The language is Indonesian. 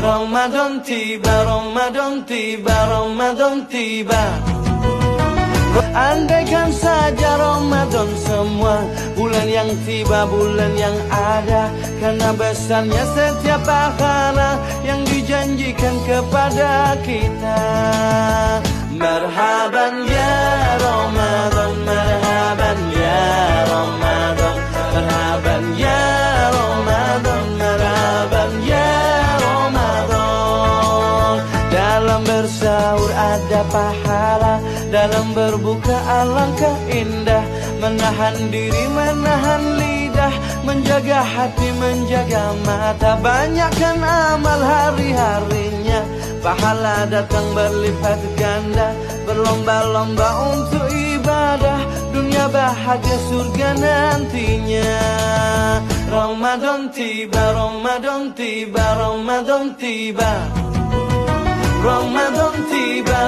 Ramadan tiba, Ramadan tiba, Ramadan tiba. Andaikan saja Ramadan semua bulan yang tiba, bulan yang ada, karena besarnya setiap pahala yang dijanjikan kepada kita. Marhaban ya Ramadan, marhaban ya Ramadan, marhaban ya Ramadan, marhaban ya Ramadan. Dalam bersahur ada pahala, dalam berbuka alangkah indah. Menahan diri, menahan lidah, menjaga hati, menjaga mata. Banyakkan amal hari-harinya, pahala datang berlipat ganda. Berlomba-lomba untuk ibadah, dunia bahagia surga nantinya. Ramadan tiba, Ramadan tiba, Ramadan tiba, Ramadan tiba.